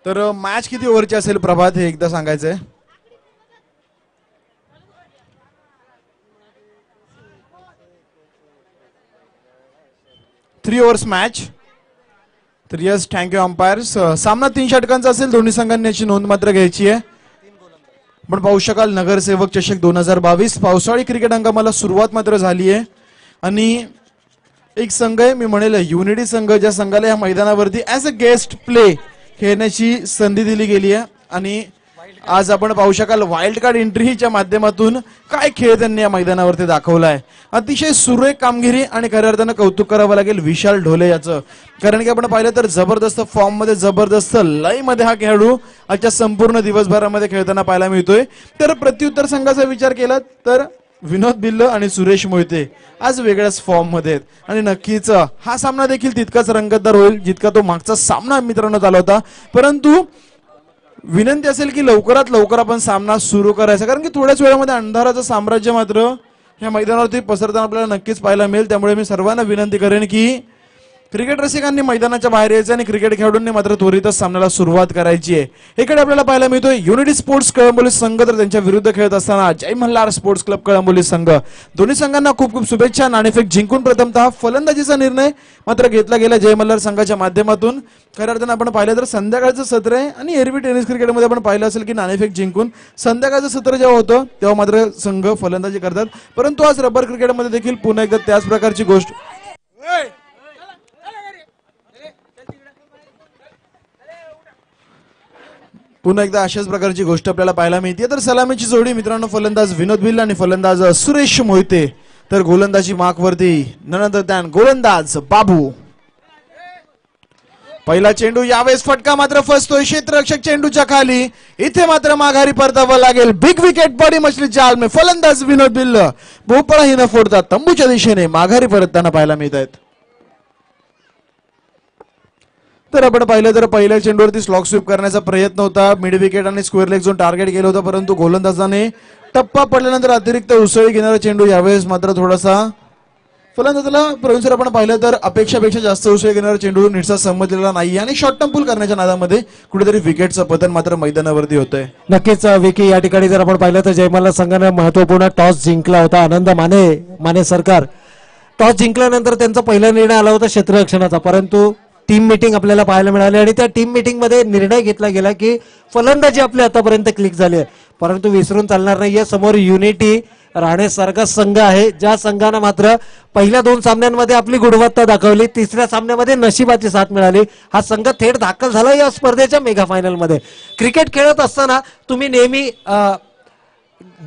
तर मॅच किती ओव्हरची असेल प्रभात हे एकदा सांगायचंय. 3 ओव्हर्स मॅच. तर यस, थँक्यू अंपायर्स. सामना 3 षटकांचा असेल. दोन्ही संघांनी याची नोंद मात्र घ्यायची आहे. आपण पाहू शकाल नगरसेवक चषक 2022 पावसाळी क्रिकेट हंगामाला सुरुवात मात्र झाली आहे आणि एक संघ आहे, मी म्हणेल युनिटी संघ, ज्या संघाला या मैदानावरती ॲज अ गेस्ट प्ले खेळण्याची संधी दिली गेली आहे आणि आज आपण पाहू शकाल वाईल्ड कार्ड एंट्रीच्या माध्यमातून काय खेळ त्यांनी या मैदानावरती दाखवला आहे. अतिशय सुरेख कामगिरी आणि खऱ्या अर्थानं कौतुक करावं लागेल विशाल ढोले याचं, कारण की आपण पाहिलं तर जबरदस्त फॉर्म मध्ये, जबरदस्त लय मध्ये हा खेळाडू आजच्या संपूर्ण दिवसभरामध्ये खेळताना पाहायला मिळतोय. तर प्रत्युत्तर संघाचा विचार केला तर विनोद बिल्ल आणि सुरेश मोहिते आज वेगळ्याच फॉर्म मध्ये आहेत आणि नक्कीच हा सामना देखील तितकाच रंगतदार होईल जितका तो मागचा सामना मित्रांनो झाला होता. परंतु विनंती असेल की लवकरात लवकर आपण सामना सुरू करायचा, कारण की थोड्याच वेळामध्ये अंधाराचं साम्राज्य मात्र या मैदानावरती पसरताना आपल्याला नक्कीच पाहायला मिळेल. त्यामुळे मी सर्वांना विनंती करेन की क्रिकेट रसिकांनी मैदानाच्या बाहेर यायचं आणि क्रिकेट खेळाडूंनी मात्र त्वरितच सामन्याला सुरुवात करायची आहे. इकडे आपल्याला पाहायला मिळतोय युनिटी स्पोर्ट्स कळंबोली संघ तर त्यांच्या विरुद्ध खेळत असताना जय मल्हार स्पोर्ट्स क्लब कळंबोली संघ. दोन्ही संघांना खूप खूप शुभेच्छा. नाणेफेक जिंकून प्रथमतः फलंदाजीचा निर्णय मात्र घेतला गेला जय मल्हार संघाच्या माध्यमातून. खऱ्या अर्थानं आपण पाहिलं तर संध्याकाळचं सत्र आहे आणि एरवी टेनिस क्रिकेटमध्ये आपण पाहिलं असेल की नाणेफेक जिंकून संध्याकाळचं सत्र जेव्हा होतं तेव्हा मात्र संघ फलंदाजी करतात. परंतु आज रबर क्रिकेटमध्ये देखील पुन्हा एकदा त्याच प्रकारची गोष्ट पुन्हा एकदा अशाच प्रकारची गोष्ट आपल्याला पाहायला मिळते. तर सलामीची जोडी मित्रांनो फलंदाज विनोद बिल्ल आणि फलंदाज सुरेश मोहिते. तर गोलंदाजी मार्कवरती नन अदर दॅन गोलंदाज बाबू. पहिला चेंडू यावेळेस फटका मात्र फसतोय क्षेत्ररक्षक चेंडूच्या खाली. इथे मात्र माघारी परतावं लागेल. बिग विकेट बडी मछली जाल में फलंदाज विनोद बिल्ल भोपळाही न फोडता तंबूच्या दिशेने माघारी परतताना पाहायला मिळत आहेत. तर आपण पाहिलं तर पहिल्या चेंडूवरती स्लॉक स्वीप करण्याचा प्रयत्न होता. मिड विकेट आणि स्क्वेअर लेग झोन टार्गेट केलं होतं, परंतु गोलंदाजाने टप्पा पडल्यानंतर अतिरिक्त उसळी घेणारा चेंडू यावेळेस मात्र थोडासा फलंदाजाला प्रवीण सर आपण पाहिलं तर अपेक्षापेक्षा जास्त उसळी घेणारा चेंडू नीटसा संमतीला नाही आणि शॉर्ट टर्म पूल करण्याच्या नादामध्ये कुठेतरी विकेटचं पतन मात्र मैदानावरती होतंय. नक्कीच विकी या ठिकाणी जर आपण पाहिलं तर जयमल्हार संघाने महत्वपूर्ण टॉस जिंकला होता. आनंद माने सरकार टॉस जिंकल्यानंतर त्यांचा पहिला निर्णय आला होता क्षेत्ररक्षणाचा, परंतु टीम मीटिंग आपल्याला पाहायला मिळाली आणि त्या टीम मीटिंग मध्ये निर्णय घेतला गेला की फलंदाजी आपली आतापर्यंत क्लिक झाली आहे, परंतु विसरून चालणार नाही. या समोर युनिटी राहण्यासारखा संघ आहे, ज्या संघानं मात्र पहिल्या 2 सामन्यांमध्ये आपली गुणवत्ता दाखवली, तिसऱ्या सामन्यामध्ये नशिबाची साथ मिळाली. हा संघ थेट दाखल झाला या स्पर्धेच्या मेगा फायनल मध्ये. क्रिकेट खेळत असताना तुम्ही नेहमी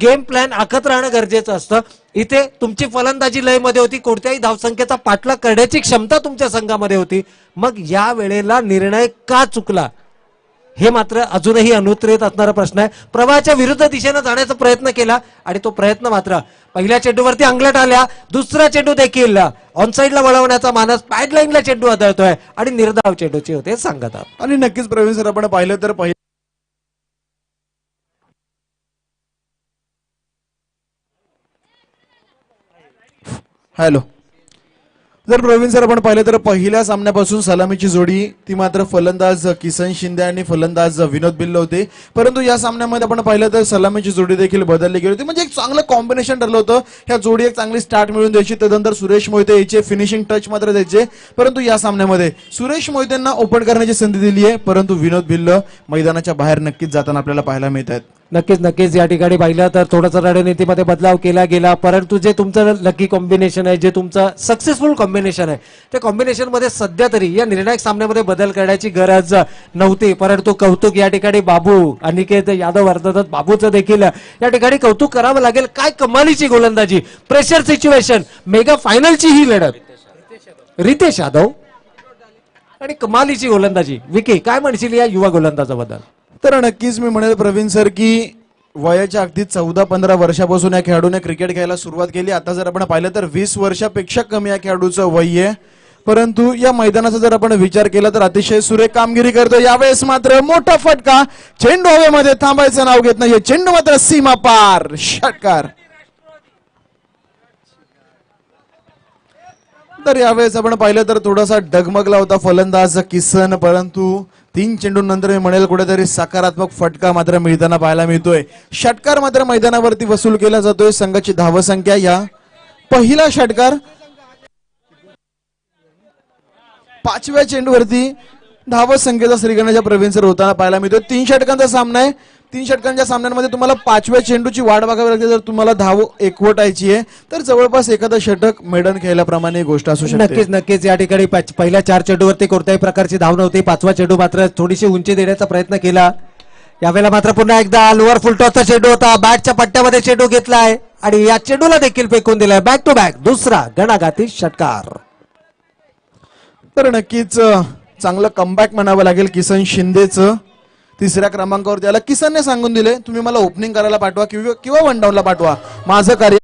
गेम प्लॅन आखत राहणं गरजेचं असतं. इथे तुमची फलंदाजी लयमध्ये होती, कोणत्याही धावसंख्येचा पाठलाग करण्याची क्षमता तुमच्या संघामध्ये होती, मग या वेळेला निर्णय का चुकला हे मात्र अजूनही अनुत्तरित असणारा प्रश्न आहे. प्रवाहाच्या विरुद्ध दिशेने जाण्याचा प्रयत्न केला आणि तो प्रयत्न मात्र पहिल्या चेंडूवरती अंगलट आल्या. दुसरा चेंडू देखील ऑनसाईडला वळवण्याचा मानस, पॅडलाईनला चेंडू आदळतोय आणि निर्धाव चेंडूचे होते सांगतात. आणि नक्कीच प्रवीण सर आपण पाहिलं तर हॅलो जर प्रवीण सर आपण पाहिलं तर पहिल्या सामन्यापासून सलामीची जोडी ती मात्र फलंदाज किसन शिंदे आणि फलंदाज विनोद बिल्ल होते, परंतु या सामन्यामध्ये आपण पाहिलं तर सलामीची जोडी देखील बदलली गेली होती. म्हणजे एक चांगलं कॉम्बिनेशन ठरलं होतं. ह्या जोडी एक चांगली स्टार्ट मिळून द्यायची, त्यानंतर सुरेश मोहिते याचे फिनिशिंग टच मात्र द्यायचे, परंतु या सामन्यामध्ये सुरेश मोहितेंना ओपन करण्याची संधी दिली आहे, परंतु विनोद बिल्ल मैदानाच्या बाहेर नक्कीच जाताना आपल्याला पाहायला मिळत आहेत. नक्कीच या ठिकाणी पाहिलं तर थोडासा रणनीतीमध्ये बदलाव केला गेला, परंतु जे तुमचं लकी कॉम्बिनेशन आहे, जे तुमचं सक्सेसफुल कॉम्बिनेशन आहे, त्या कॉम्बिनेशन मध्ये सध्या तरी या निर्णायक सामन्यामध्ये बदल करण्याची गरज नव्हती. परंतु कौतुक या ठिकाणी बाबू अनिकेत यादव अर्थातच बाबूचं देखील या ठिकाणी कौतुक करावं लागेल. काय कमालीची गोलंदाजी, प्रेशर सिच्युएशन, मेगा फायनलची ही लढत, रितेश यादव आणि कमालीची गोलंदाजी. विकी काय म्हणशील या युवा गोलंदाजाबद्दल? तर नक्कीच मी म्हणेल प्रवीण सर की वयाच्या अगदी 14-15 वर्षापासून या खेळाडूने क्रिकेट खेळायला सुरुवात केली. आता जर आपण पाहिलं तर 20 वर्षापेक्षा कमी या खेळाडूचं वय आहे परंतु या मैदानाचा जर आपण विचार केला तर अतिशय सुरेख कामगिरी करतो. यावेळेस मात्र मोठा फटका, चेंडू हवेमध्ये थांबायचं नाव घेत नाहीये, चेंडू मात्र सीमा पार, षटकार. तर यावेळेस आपण पाहिलं तर थोडासा डगमगला होता फलंदाज किसन, परंतु 3 चेंडूंनंतर मी म्हणेल कुठेतरी सकारात्मक फटका मात्र मिळताना पाहायला मिळतोय. षटकार मात्र मैदानावरती वसूल केला जातोय. संघाची धावसंख्या या पहिला षटकार 5व्या चेंडूवरती धावसंख्येचा श्रीगणेशा प्रवीण सर होताना पाहायला मिळतोय. 3 षटकांचा सामना आहे. 3 षटकांच्या सामन्यांमध्ये तुम्हाला 5व्या चेंडूची वाट बघावी लागते. जर तुम्हाला धाव एकवटायची आहे तर जवळपास एखादा षटक मैदान खेळल्याप्रमाणे गोष्ट असू शकते. नक्कीच नक्कीच या ठिकाणी पहिल्या 4 चेंडूवरती कोणत्याही प्रकारची धाव नव्हती. 5वा चेंडू मात्र थोडीशी उंची देण्याचा प्रयत्न केला. यावेळेला मात्र पुन्हा एकदा लोअर फुलटॉसचा चेंडू होता, बॅटच्या पट्ट्यामध्ये चेंडू घेतलाय आणि या चेंडूला देखील फेकून दिलाय. बॅक टू बॅक दुसरा गणाघाती षटकार. तर नक्कीच चांगलं कमबॅक म्हणावं लागेल किसन शिंदेचं. 3ऱ्या क्रमांकावरती आला. किसनने सांगून दिले तुम्ही मला ओपनिंग करायला पाठवा किंवा वन डाऊनला पाठवा, माझं कार्य.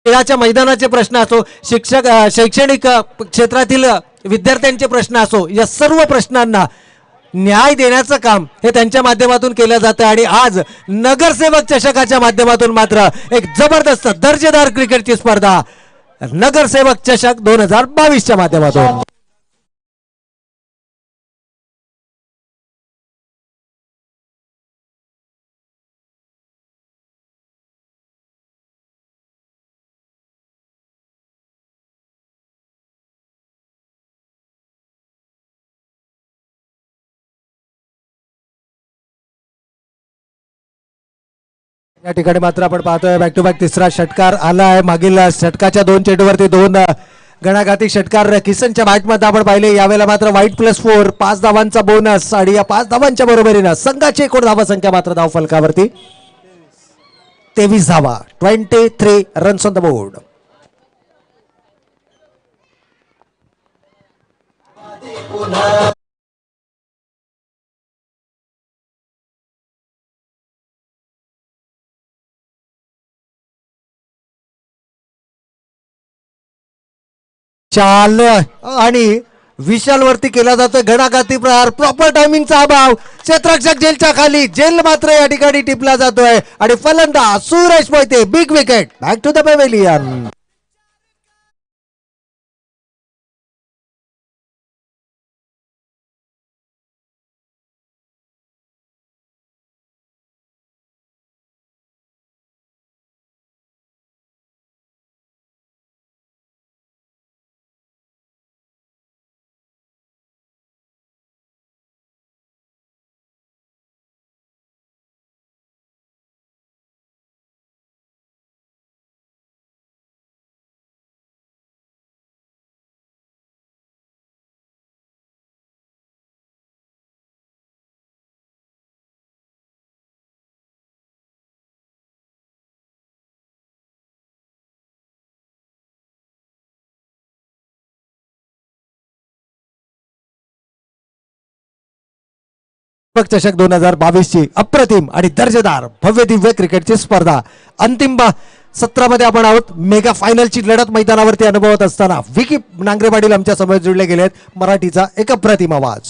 खेळाच्या मैदानाचे प्रश्न असो, शैक्षणिक क्षेत्रातील विद्यार्थ्यांचे प्रश्न असो, या सर्व प्रश्नांना न्याय देण्याचं काम हे त्यांच्या माध्यमातून केलं जातं. आणि आज नगरसेवक चषकाच्या माध्यमातून मात्र एक जबरदस्त दर्जेदार क्रिकेटची स्पर्धा नगरसेवक चषक 2022च्या माध्यमातून. या ठिकाणी मात्र आपण पाहतोय बॅक टू बॅक 3रा षटकार आला आहे. मागील षटकाच्या 2 चेंडूवरती 2 गणाघाती षटकार किसनच्या बॅटमध्ये आपण पाहिले. यावेळेला मात्र वाईट +4 5 धावांचा बोनस आणि या 5 धावांच्या बरोबरीनं संघाची एकूण धावसंख्या मात्र धाव फलकावरती 23 धावा, 23 रन्स ऑन द बोर्ड. चाल आणि विशाल वरती केला जातोय घणाघाती प्रहार. प्रॉपर टायमिंगचा अभाव, क्षेत्ररक्षक जेलच्या खाली, जेल मात्र या ठिकाणी टिपला जातोय आणि फलंदाज Suresh Mohite. Big wicket, back to the pavilion. चषक 2022ची अप्रतिम आणि दर्जेदार भव्य दिव्य क्रिकेटची स्पर्धा अंतिम सत्रामध्ये आपण आहोत. मेगा फायनलची लढत मैदानावरती अनुभवत असताना विकी नांगरे पाटील आमच्या समोर जुळले गेलेत. मराठीचा एक अप्रतिम आवाज.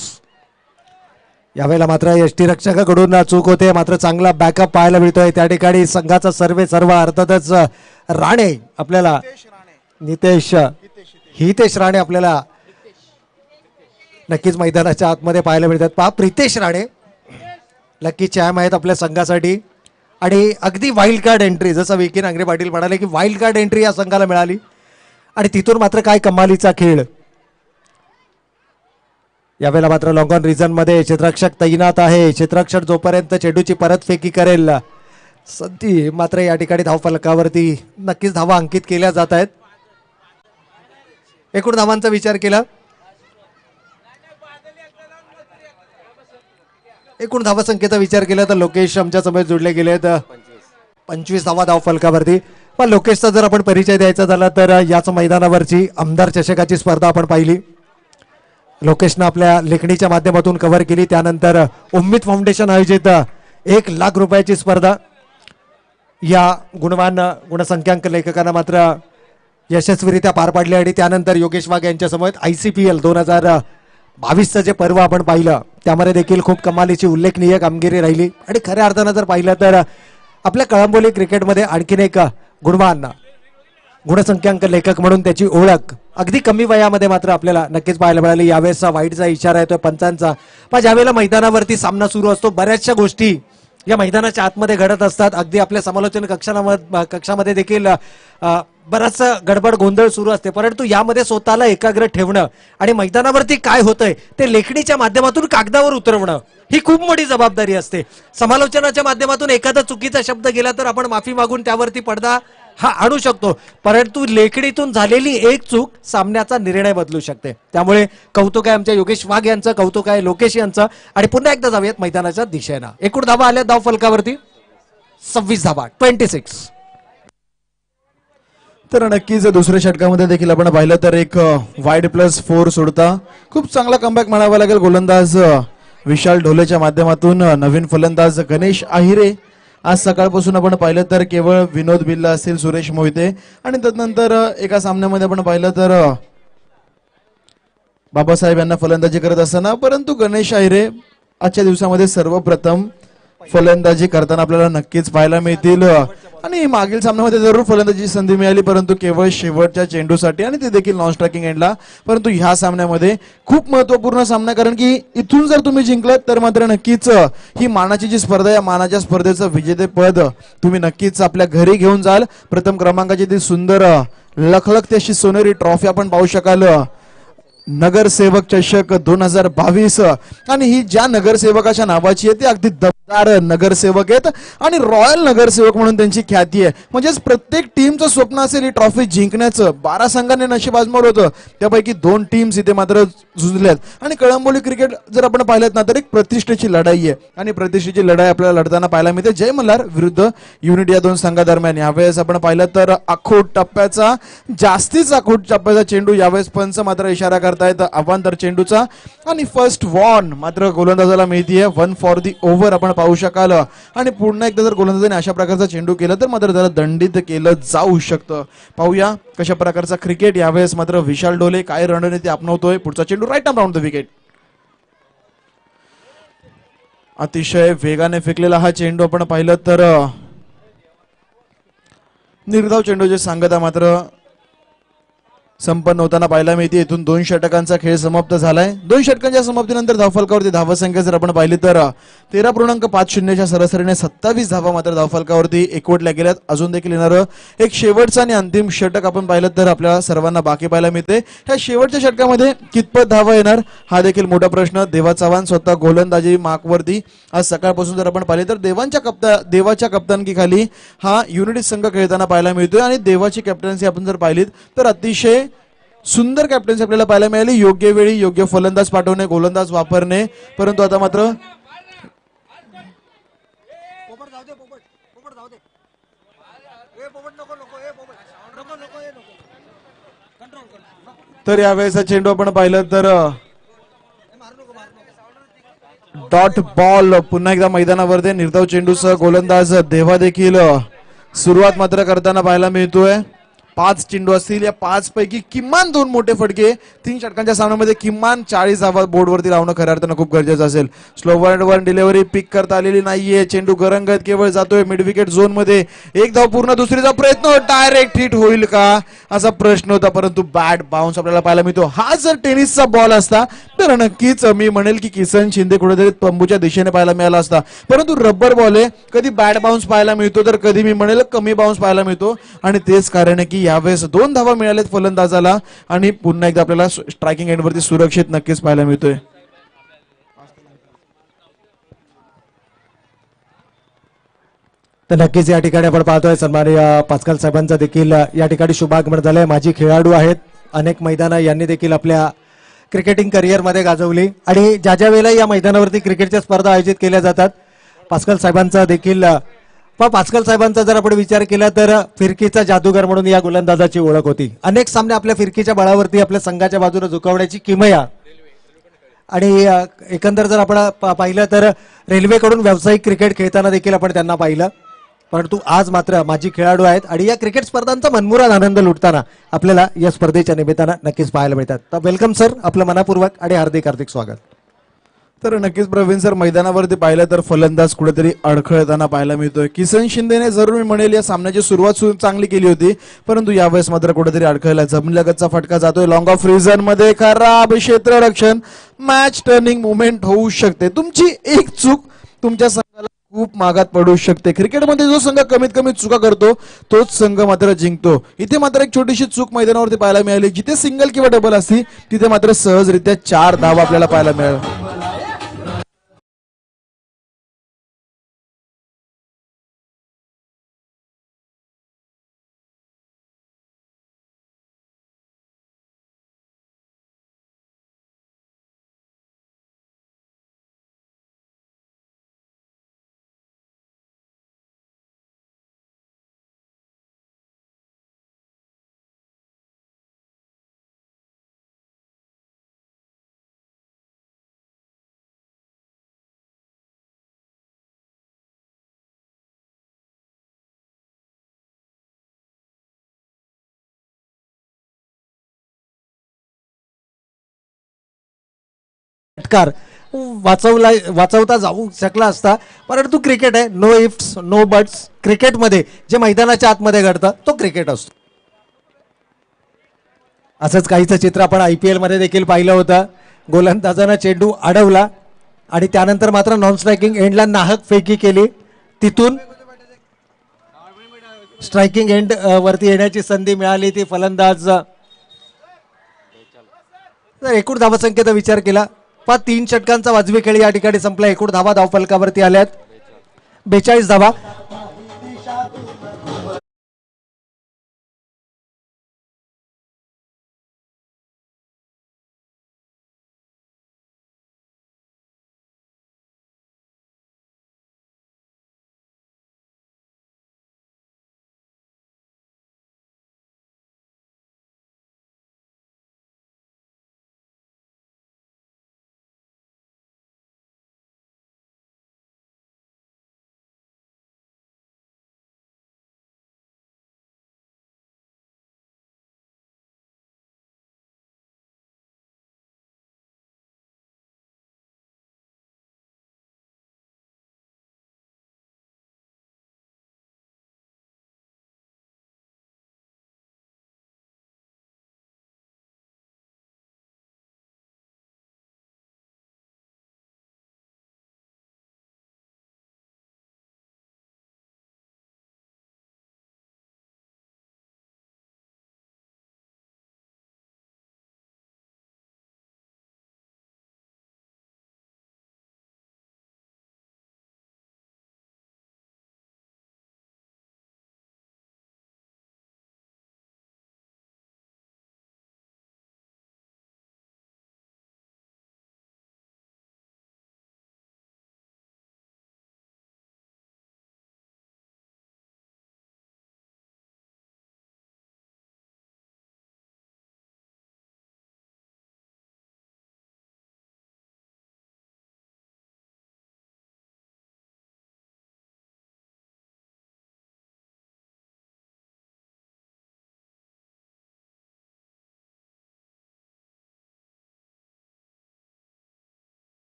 यावेळेला मात्र यष्टीरक्षकाकडून चूक होते, मात्र चांगला बॅकअप पाहायला मिळतोय. त्या ठिकाणी संघाचा सर्व अर्थातच राणे आपल्याला हितेश राणे आपल्याला नक्कीच मैदानाच्या आतमध्ये पाहायला मिळतात. पहा प्रितेश राणे लकी चॅम आहेत आपल्या संघासाठी आणि अगदी वाईल्ड कार्ड एंट्री, जसं विकी नांगरे पाटील म्हणाले की वाईल्ड कार्ड एंट्री या संघाला मिळाली आणि तिथून मात्र काय कमालीचा खेळ. यावेळेला मात्र लॉंग ऑन रिझन मध्ये क्षेत्ररक्षक तैनात आहे. क्षेत्ररक्षक जोपर्यंत चेंडूची परतफेकी करेल संधी मात्र या ठिकाणी धावफलकावरती नक्कीच धावा अंकित केल्या जात आहेत. एकूण धावांचा विचार केला, एकूण धावसंख्येचा विचार केला तर लोकेश आमच्या समोर जोडले गेले आहेत 25 धावा धावफलकावरती. पण लोकेशचा जर आपण परिचय द्यायचा झाला तर याच मैदानावरची आमदार चषकाची स्पर्धा आपण पाहिली. लोकेशनं आपल्या लेखणीच्या माध्यमातून कव्हर केली. त्यानंतर उम्मीद फाउंडेशन आयोजित 1 लाख रुपयाची स्पर्धा या गुणवान गुणसंख्यांक लेखकांना मात्र यशस्वीरित्या पार पाडली. आणि त्यानंतर योगेश वाघ यांच्या समोर ICPL 2022चं जे पर्व आपण पाहिलं त्यामध्ये देखील खूप कमालीची उल्लेखनीय कामगिरी राहिली. आणि खऱ्या अर्थानं जर पाहिलं तर आपल्या कळंबोली क्रिकेटमध्ये आणखीन एक गुणवान गुणसंख्यांक लेखक म्हणून त्याची ओळख अगदी कमी वयामध्ये मात्र आपल्याला नक्कीच पाहायला मिळाली. यावेळेसचा वाईटचा इशारा येतोय पंचांचा. पण ज्यावेळेला मैदानावरती सामना सुरू असतो बऱ्याचशा गोष्टी या मैदानाच्या आतमध्ये घडत असतात. अगदी आपल्या समालोचन कक्षामध्ये देखील बराचसा गडबड गोंधळ सुरू असते, परंतु यामध्ये स्वतःला एकाग्र ठेवणं आणि मैदानावरती काय होतंय ते लेखणीच्या माध्यमातून कागदावर उतरवणं ही खूप मोठी जबाबदारी असते. समालोचनाच्या माध्यमातून एखादा चुकीचा शब्द गेला तर आपण माफी मागून त्यावरती पडदा हा आणू शकतो, परंतु लेखणीतून झालेली एक चूक सामन्याचा निर्णय बदलू शकते. त्यामुळे कौतुक आहे आमच्या योगेश वाघ यांचं, कौतुक आहे लोकेश यांचं. आणि पुन्हा एकदा जाऊयात मैदानाच्या दिशेनं. एकूण धावा आल्या धाव फलकावरती 26 धावा 26. तर नक्कीच दुसऱ्या षटकामध्ये देखील आपण पाहिलं तर एक वाईड +4 सोडता खूप चांगला कमबॅक म्हणावा लागेल गोलंदाज विशाल ढोलेच्या माध्यमातून. नवीन फलंदाज गणेश आहिरे. आज सकाळपासून आपण पाहिलं तर केवळ विनोद बिल्ला असेल, सुरेश मोहिते आणि त्यानंतर एका सामन्यामध्ये आपण पाहिलं तर बाबासाहेब यांना फलंदाजी करत असताना, परंतु गणेश आहिरे आजच्या दिवसामध्ये सर्वप्रथम फलंदाजी करताना आपल्याला नक्कीच पाहायला मिळतील. आणि मागील सामन्यामध्ये जरूर फलंदाजीची संधी मिळाली, परंतु केवळ शेवटच्या चेंडूसाठी आणि ते देखील नॉन स्ट्रायकिंग एंडला. परंतु ह्या सामन्यामध्ये खूप महत्वपूर्ण सामना, कारण की इथून जर तुम्ही जिंकलात तर मात्र नक्कीच ही मानाची जी स्पर्धा, या मानाच्या स्पर्धेचं विजेतेपद तुम्ही नक्कीच आपल्या घरी घेऊन जाल. प्रथम क्रमांकाची ती सुंदर लखलखती अशी सोनेरी ट्रॉफी आपण पाहू शकाल, नगरसेवक चषक 2022. आणि ही ज्या नगरसेवकाच्या नावाची आहे ते अगदी दमदार नगरसेवक आहेत आणि रॉयल नगरसेवक म्हणून त्यांची ख्याती आहे. म्हणजेच प्रत्येक टीमचं स्वप्न असेल ही ट्रॉफी जिंकण्याचं. 12 संघांनी नशीब आजमावलं होतं, त्यापैकी 2 टीम्स इथे मात्र झुजल्यात. आणि कळंबोली क्रिकेट जर आपण पाहिलं ना तर एक प्रतिष्ठेची लढाई आहे आणि प्रतिष्ठेची लढाई आपल्याला लढताना पाहायला मिळते जय मल्हार विरुद्ध युनिट या 2 संघादरम्यान. यावेळेस आपण पाहिलं तर आखूट टप्प्याचा, जास्तीच आखूट टप्प्याचा चेंडू यावेळेस पंच मात्र इशारा करतायत अवांतर चेंडूचा. आणि फर्स्ट वॉन मात्र गोलंदाजाला मिळतीये, 1 फॉर दी ओव्हर आपण पाहू शकाल. आणि पुन्हा एकदा जर गोलंदाजाने अशा प्रकारचा चेंडू केला तर मात्र त्याला दंडित केलं जाऊ शकतं. पाहूया कशा प्रकारचा क्रिकेट यावेळेस मात्र विशाल ढोले काय रणनीती अपनवतोय. पुढचा चेंडू right arm round the wicket. अतिशय वेगाने फेकलेला हा चेंडू आपण पाहिलं तर निर्धाव चेंडूची सांगता मात्र संपन्न होताना पाहायला मिळते. इथून 2 षटकांचा खेळ समाप्त झालाय. 2 षटकांच्या समाप्तीनंतर धावफलकावरती धावसंख्या जर आपण पाहिली तर 13.50च्या सरासरीने 27 धावा मात्र धावफलकावरती एकवटल्या गेल्यात. अजून देखील येणारं एक शेवटचं आणि अंतिम षटक आपण पाहिलं तर आपल्याला सर्वांना बाकी पाहायला मिळते. ह्या शेवटच्या षटकामध्ये कितपत धावा येणार हा देखील मोठा प्रश्न. देवा चव्हाण स्वतः गोलंदाजी मार्कवरती. आज सकाळपासून जर आपण पाहिले तर देवाच्या कप्तानकीखाली हा युनिटी संघ खेळताना पाहायला मिळतोय. आणि देवाची कॅप्टन्सी आपण जर पाहिलीत तर अतिशय सुंदर कॅप्टन्सी आपल्याला पाहायला मिळाली. योग्य वेळी योग्य फलंदाज पाठवणे, गोलंदाज वापरणे. परंतु आता मात्र तर यावेळेचा चेंडू आपण पाहिलं तर डॉट बॉल पुन्हा एकदा मैदानावरती. निर्धाव चेंडूसह गोलंदाज देवा देखील सुरुवात मात्र करताना पाहायला मिळतोय. 5 चेंडू असतील, या 5 पैकी किमान 2 मोठे फटके 3 षटकांच्या सामन्यामध्ये किमान 40 धावा बोर्डवरती लावणं खऱ्या अर्थानं खूप गरजेचं असेल. स्लोवर डिलिव्हरी पिक करता आलेली नाहीये, चेंडू गरंगत केवळ जातोय मिड विकेट झोन मध्ये. एक धाव पूर्ण, दुसरीचा प्रयत्न डायरेक्ट हिट होईल का असा प्रश्न होता, परंतु बॅट बाउन्स आपल्याला पाहायला मिळतो. हा जर टेनिसचा बॉल असता तर नक्कीच मी म्हणेल की किसन शिंदे कुठेतरी तंबूच्या दिशेने पाहायला मिळाला असता, परंतु रबर बॉल आहे, कधी बॅट बाउन्स पाहायला मिळतो तर कधी मी म्हणेल कमी बाउन्स पाहायला मिळतो. आणि तेच कारण आहे की यावेळेस 2 धावा मिळाल्यात फलंदाजाला आणि पुन्हा एकदा आपल्याला स्ट्रायकिंग एंडवरती सुरक्षित नक्कीच पाहायला मिळतोय. तर नक्कीच या ठिकाणी आपण पाहतोय सन्माननीय पास्कल साहेबांचा देखील या ठिकाणी शुभागमन झालंय. माजी खेळाडू आहेत, अनेक मैदानं यांनी देखील आपल्या क्रिकेटिंग करिअरमध्ये गाजवली आणि ज्या ज्या वेळेला या मैदानावरती क्रिकेटच्या स्पर्धा आयोजित केल्या जातात पास्कल साहेबांचा देखील पास्कल साहेबांचा जर आपण विचार केला तर फिरकीचा जादूगार म्हणून या गोलंदाजाची ओळख होती. अनेक सामने आपल्या फिरकीच्या बळावरती आपल्या संघाच्या बाजूने झुकवण्याची किमया आणि एकंदर जर आपण पाहिलं तर रेल्वेकडून व्यावसायिक क्रिकेट खेळताना देखील आपण त्यांना पाहिलं, परंतु आज मात्र माजी खेळाडू आहेत आणि या क्रिकेट स्पर्धांचा मनमुराद आनंद लुटताना आपल्याला या स्पर्धेच्या निमित्तानं नक्कीच पाहायला मिळतात. तर वेलकम सर, आपलं मनापूर्वक आणि हार्दिक हार्दिक स्वागत. तर नक्कीच प्रवीण सर, मैदानावरती पाहिलं तर फलंदाज कुठेतरी अडखळताना पाहायला मिळतोय. किसन शिंदेने जरूर मी म्हणेल या सामन्याची सुरुवात चांगली केली होती, परंतु यावेळेस मात्र कुठेतरी अडखळला. जमलगतचा फटका जातोय लॉंग ऑफ रिझन मध्ये, खराब क्षेत्ररक्षण, मॅच टर्निंग मुवमेंट होऊ शकते. तुमची एक चूक तुमच्या संघाला खूप मागात पडू शकते. क्रिकेटमध्ये जो संघ कमीत कमी चुका करतो तोच संघ मात्र जिंकतो. इथे मात्र एक छोटीशी चूक मैदानावरती पाहायला मिळाली. जिथे सिंगल किंवा डबल असती तिथे मात्र सहजरित्या 4 धावा आपल्याला पाहायला मिळाल्या. षटकार वाचवता जाऊ शकला असता, परंतु क्रिकेट आहे, नो इफ्स नो बट्स. क्रिकेटमध्ये जे मैदानाच्या आतमध्ये घडतं तो क्रिकेट असतो. असंच काहीचं चित्र आपण IPL मध्ये देखील पाहिलं होतं. गोलंदाजानं चेंडू अडवला आणि त्यानंतर मात्र नॉन स्ट्रायकिंग एंडला नाहक फेकी केली, तिथून स्ट्रायकिंग एंड वरती येण्याची संधी मिळाली. ती फलंदाज एकूण धावसंख्येचा विचार केला 3 षटकांचा वाजवी खेळ या ठिकाणी संपला. एकूण धावा धावफलकावरती आल्यात 42 धावा.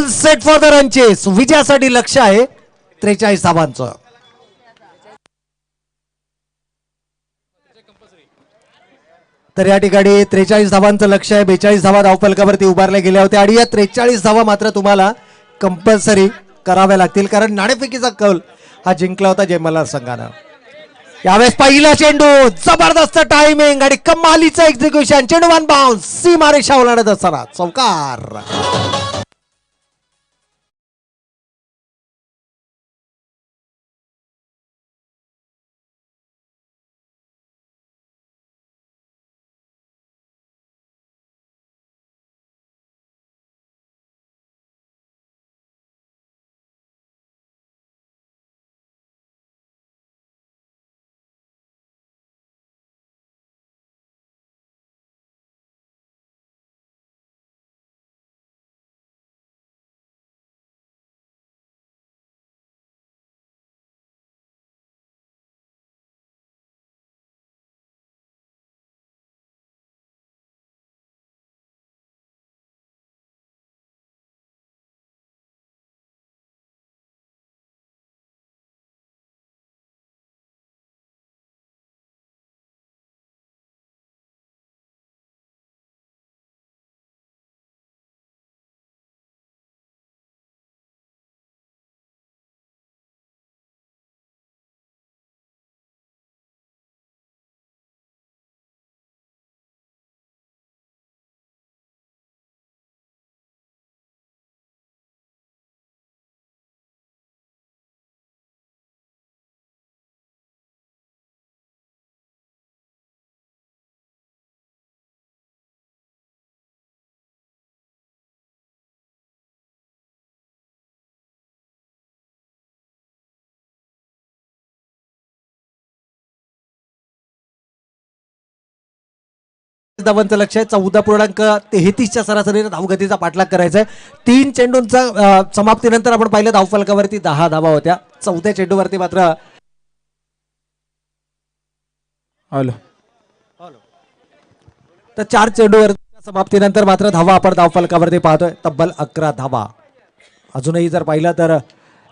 All set for the run chase. विजयासाठी लक्ष आहे 43 धावांचं. तर या ठिकाणी 43 धावांचं लक्ष आहे. 42 धावा धावफलकावरती उभारल्या गेल्या होत्या आणि या 43 धावा मात्र तुम्हाला कंपल्सरी कराव्या लागतील, कारण नाणेफेकीचा कौल हा जिंकला होता जयमल्लाल संघानं. यावेळेस पहिला चेंडू, जबरदस्त टायमिंग आणि कमालीचं एक्झिक्युशन. चेंडू वन बाउन्स, सीमारेषा ओलांडत असताना चौकार. धावांचं लक्ष आहे. 14.33च्या सरासरीने धावगतीचा पाठलाग करायचा आहे. 3 चेंडूंचा समाप्तीनंतर आपण पाहिलं धावफलकावरती 10 धावा होत्या. 4थ्या चेंडूवरती मात्र आलं. तर 4 चेंडूवर समाप्तीनंतर मात्र धावा आपण धावफलकावरती पाहतोय तब्बल 11 धावा. अजूनही जर पाहिलं तर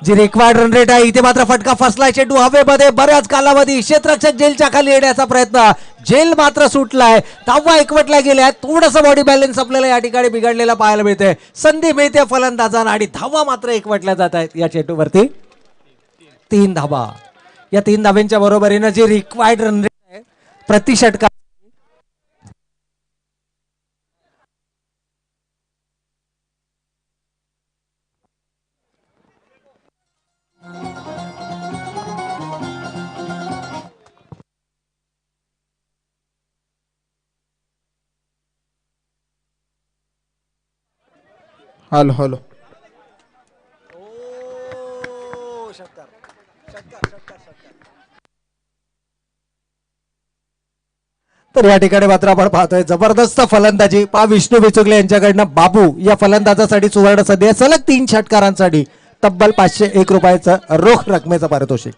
जी रिक्वायर्ड रन रेट आहे इथे मात्र फटका फसलाय. चेंडू हवेमध्ये बऱ्याच कालावधी क्षेत्ररक्षक जेलच्या खाली येण्याचा प्रयत्न, जेल मात्र सुटलाय. धावा एकवटल्या गेल्या. थोडंसं बॉडी बॅलन्स आपल्याला या ठिकाणी बिघडलेला पाहायला मिळते. संधी मिळते फलंदाजांना आणि धावा मात्र एकवटल्या जात आहेत या चेंडूवरती. 3 धावा. या 3 धाव्यांच्या बरोबरीनं जी रिक्वायर्ड रन रेट आहे प्रति षटका हॅलो हॅलो. तर या ठिकाणी मात्र आपण पाहतोय जबरदस्त फलंदाजी पा विष्णू बिचुकले यांच्याकडनं. बाबू या फलंदाजासाठी सुवर्ण संधी आहे. सलग 3 षटकारांसाठी तब्बल 501 रुपयाचं रोख रकमेचं पारितोषिक.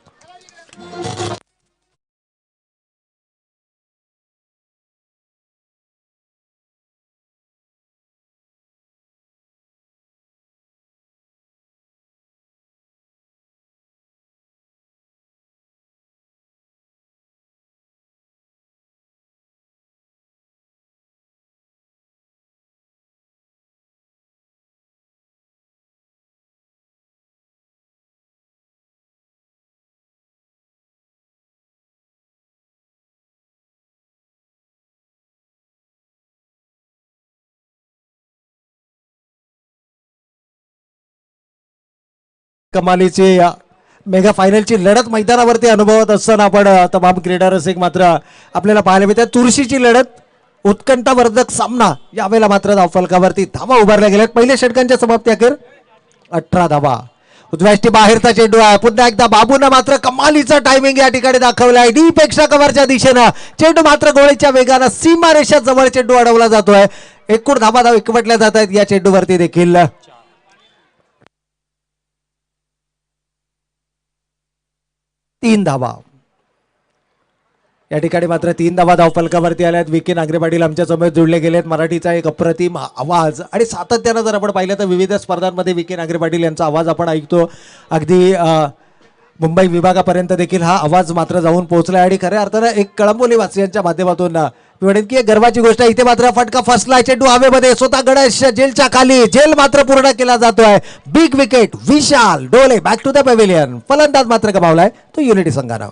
कमालीची मेगा फायनलची लढत मैदानावरती अनुभवत असताना आपण तमाम क्रीडा रसिक मात्र आपल्याला पाहायला मिळते. चुरशीची लढत, उत्कंठावर्धक सामना. यावेळेला मात्र धावफलकावरती धावा उभारल्या गेल्यात. पहिल्या षटकांच्या समाप्ती अखेर 18 धावा. उजव्याष्टी बाहेरचा चेंडू आहे. पुन्हा एकदा बाबूनं मात्र कमालीचा टायमिंग या ठिकाणी दाखवलाय. डी पेक्षा कव्हरच्या दिशेनं चेंडू मात्र गोळीच्या वेगानं सीमारेषा जवळ चेंडू अडवला जातोय. एकूण धावा एकवटल्या जात आहेत या चेंडूवरती देखील. 3 धावा. या ठिकाणी मात्र 3 धावा धावफलकावरती आल्यात. विकी नांगरे पाटील आमच्या समोर जुळले गेलेत. मराठीचा एक अप्रतिम आवाज आणि सातत्यानं जर आपण पाहिलं तर विविध स्पर्धांमध्ये विकी नांगरे पाटील यांचा आवाज आपण ऐकतो. अगदी मुंबई विभागापर्यंत देखील हा आवाज मात्र जाऊन पोहोचला आणि खऱ्या अर्थानं एक कळंबोली वासियांच्या माध्यमातून मी म्हणेन की एक गर्वाची गोष्ट आहे. इथे मात्र फटका फसलाय. चेंडू हवेमध्ये स्वतः गणेश जेलच्या खाली. जेल मात्र पूर्ण केला जातोय. बिग विकेट विशाल डोले बॅक टू द पॅव्हिलियन. फलंदाज मात्र गमावलाय तो युनिटी संघानं.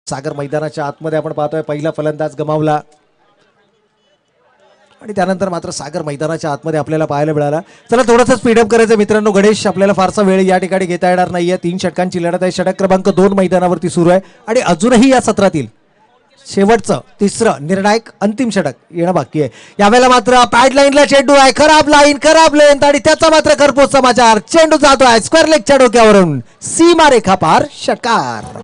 सागर मैदानाच्या आतमध्ये आपण पाहतोय पहिला फलंदाज गमावला आणि त्यानंतर मात्र सागर मैदानाच्या आतमध्ये आपल्याला पाहायला मिळाला. चला थोडंसं स्पीडअप करायचं मित्रांनो. गणेश आपल्याला फारसा वेळ या ठिकाणी घेता येणार नाहीये. 3 षटकांची लढत आहे. षटक क्रमांक 2 मैदानावरती सुरू आहे आणि अजूनही या सत्रातील शेवटचं तिसरं निर्णायक अंतिम षटक येणं बाकी आहे. यावेळेला मात्र पॅड लाईनला चेंडू आहे. खराब लाईन खराब लेंथ आणि त्याचा मात्र खरपूस समाचार. चेंडू जातोय स्क्वेअर लेगच्या डोक्यावरून. सीमा रेखा पार षटकार.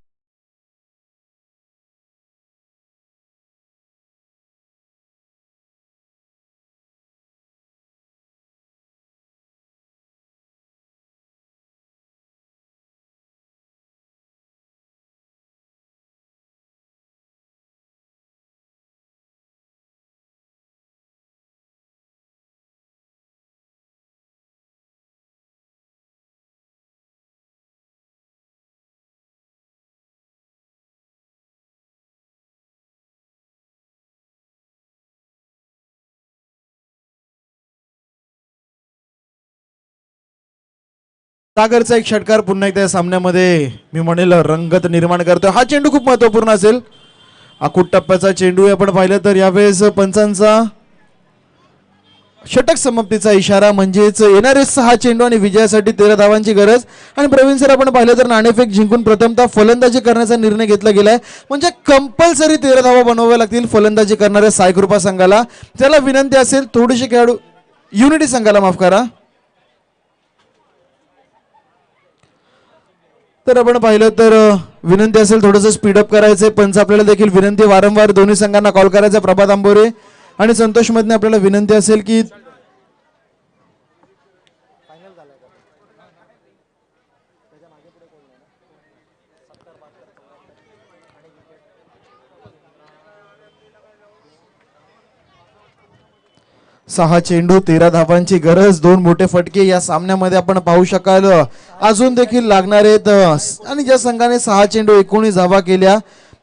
सागरचा एक षटकार पुन्हा एकदा या सामन्यामध्ये मी म्हणेल रंगत निर्माण करतोय. हा चेंडू खूप महत्वपूर्ण असेल. अकूट टप्प्याचा चेंडू आपण पाहिलं तर यावेळेस पंचांचा षटक समाप्तीचा इशारा म्हणजेच येणारे 6 चेंडू आणि विजयासाठी 13 धावांची गरज. आणि प्रवीण सर आपण पाहिलं तर नाणेफेक जिंकून प्रथमतः फलंदाजी करण्याचा निर्णय घेतला गेलाय. म्हणजे कंपल्सरी 13 धावा बनवाव्या लागतील फलंदाजी करणाऱ्या सायकृपा संघाला. त्याला विनंती असेल थोडीशी खेळाडू युनिटी संघाला माफ करा. तर आपण पाहिलं तर विनंती असेल थोडंसं स्पीडअप करायचंय. पंच आपल्याला देखील विनंती वारंवार दोन्ही संघांना कॉल करायचा. प्रभात आंबोरे आणि संतोष मधने आपल्याला विनंती असेल की सहा चेंडू 13 धावांची गरज. 2 मोठे फटके या सामन्यामध्ये आपण पाहू शकाल. अजून देखील लागणार आहेत आणि ज्या संघाने 6 चेंडू 19 धावा केल्या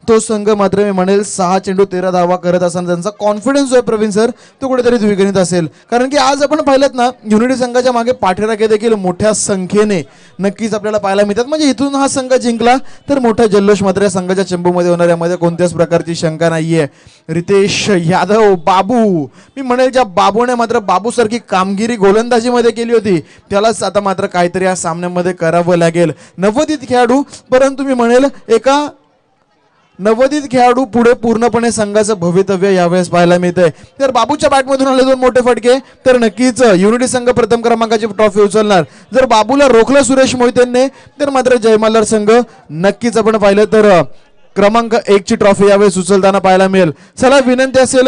तो संघ मात्र मी म्हणेल 6 चेंडू 13 धावा करत असताना त्यांचा कॉन्फिडन्स जो आहे प्रवीण सर तो कुठेतरी द्विगुणित असेल. कारण की आज आपण पाहिलं ना युनिटी संघाच्या मागे पाठीराखे देखील मोठ्या संख्येने नक्कीच आपल्याला पाहायला मिळतात. म्हणजे इथून हा संघ जिंकला तर मोठा जल्लोष मात्र या संघाच्या चेंबूमध्ये होणार, यामध्ये कोणत्याच प्रकारची शंका नाहीये. रितेश यादव बाबू, मी म्हणेल ज्या बाबूने मात्र बाबूसारखी कामगिरी गोलंदाजीमध्ये केली होती त्यालाच आता मात्र काहीतरी या सामन्यामध्ये करावं लागेल. नवोदित खेळाडू, परंतु मी म्हणेल एका नवोदित खेळाडू पुढे पूर्णपणे संघाचं भवितव्य यावेळेस पाहायला मिळतंय. तर बाबूच्या बॅटमधून आले 2 मोठे फटके तर नक्कीच युनिटी संघ प्रथम क्रमांकाची ट्रॉफी उचलणार. जर बाबूला रोखलं सुरेश मोहितेंनी तर मात्र जय मल्हार संघ नक्कीच आपण पाहिलं तर क्रमांक 1 ची ट्रॉफी यावेळेस उचलताना पाहायला मिळेल. चला विनंती असेल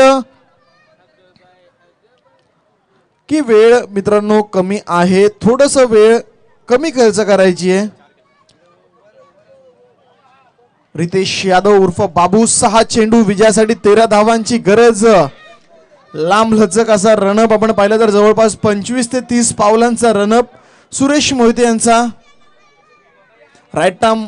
की वेळ मित्रांनो कमी आहे, थोडस वेळ कमी खर्च करायची आहे. रितेश यादव उर्फ बाबू 6 चेंडू विजयासाठी 13 धावांची गरज. लांब लचक असा रनअप आपण पाहिलं तर जवळपास 25 ते 30 पावलांचा रनअप सुरेश मोहिते यांचा. Right arm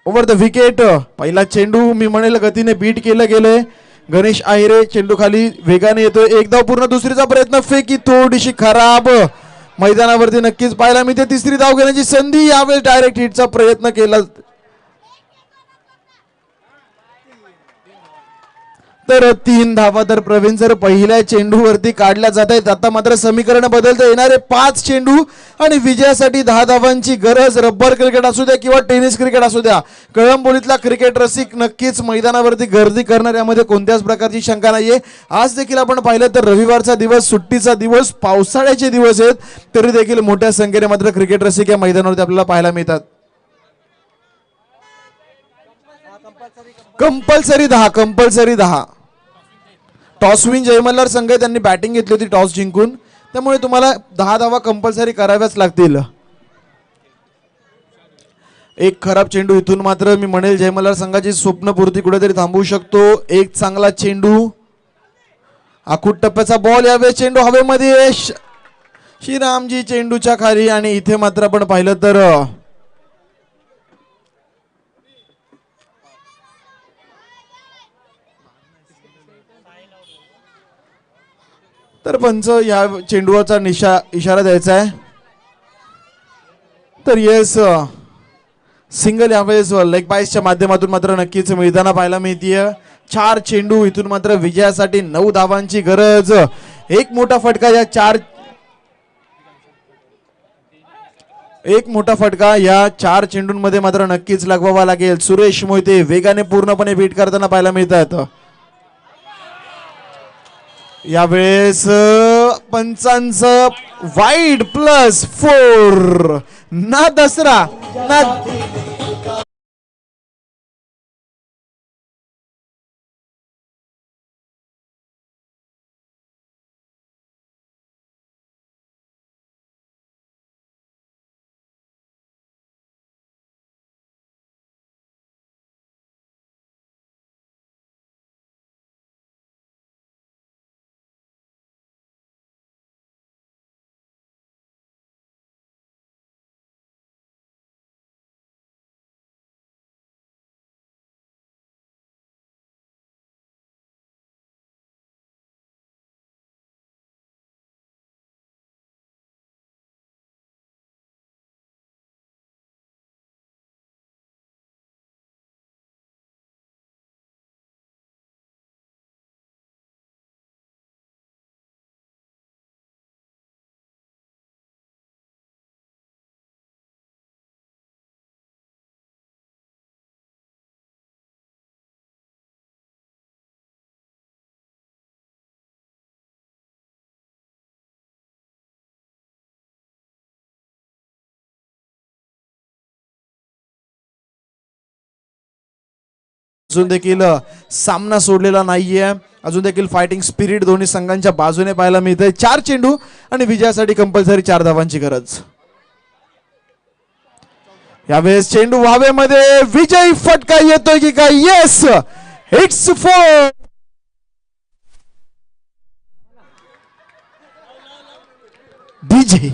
over the wicket. पहिला चेंडू मी म्हणेल गतीने बीट केलं गेलंय. गणेश आहिरे चेंडू खाली वेगाने येतोय. एक धाव पूर्ण, दुसरीचा प्रयत्न, फेकी थोडीशी खराब. मैदानावरती नक्कीच पाहायला मिळते. तिसरी धाव घेण्याची संधी, यावेळेस डायरेक्ट हिटचा प्रयत्न केला तर 3 धावा तर प्रवीण सर पहिल्या चेंडूवरती काढल्या जात आहेत. आता मात्र समीकरण बदलता येणारे 5 चेंडू आणि विजयासाठी 10 धावांची गरज. रब्बर क्रिकेट असू द्या किंवा टेनिस क्रिकेट असू द्या, कळंबोलीतला क्रिकेट रसिक नक्कीच मैदानावरती गर्दी करणार, यामध्ये कोणत्याच प्रकारची शंका नाहीये. आज देखील आपण पाहिलं तर रविवारचा दिवस, सुट्टीचा दिवस, पावसाळ्याचे दिवस आहेत, तरी देखील मोठ्या संख्येने मात्र क्रिकेट रसिक या मैदानावरती आपल्याला पाहायला मिळतात. कंपल्सरी 10 टॉस विन जय मल्हार संघ त्यांनी बॅटिंग घेतली होती टॉस जिंकून, त्यामुळे तुम्हाला 10 धावा कंपल्सरी कराव्याच लागतील. एक खराब चेंडू इथून मात्र मी म्हणेल जय मल्हार संघाची स्वप्नपूर्ती कुठेतरी थांबवू शकतो. एक चांगला चेंडू, आखूट टप्प्याचा बॉल, यावेळेस चेंडू हवेमध्ये, श्रीरामजी चेंडूच्या खाली. आणि इथे मात्र आपण पाहिलं तर पंच या चेंडूचा इशारा द्यायचा आहे. तर येस, सिंगल यावेळेस लेग बाईसच्या माध्यमातून मात्र नक्कीच मिळताना पाहायला मिळतीये. 4 चेंडू इथून मात्र विजयासाठी 9 धावांची गरज. एक मोठा फटका या 4 चेंडूंमध्ये मात्र नक्कीच लागवावा लागेल. सुरेश मोहिते वेगाने पूर्णपणे बीट करताना पाहायला मिळतात. यावेळेस पंचांचं वाईड +4 ना दसरा ना अजून देखील सामना सोडलेला नाहीये. अजून देखील फायटिंग स्पिरिट दोन्ही संघांच्या बाजूने पाहायला मिळते. 4 चेंडू आणि विजयासाठी कंपल्सरी 4 धावांची गरज. यावेळेस चेंडू हवेमध्ये, विजयी फटका येतोय की काय? Yes, hits 4. डीजे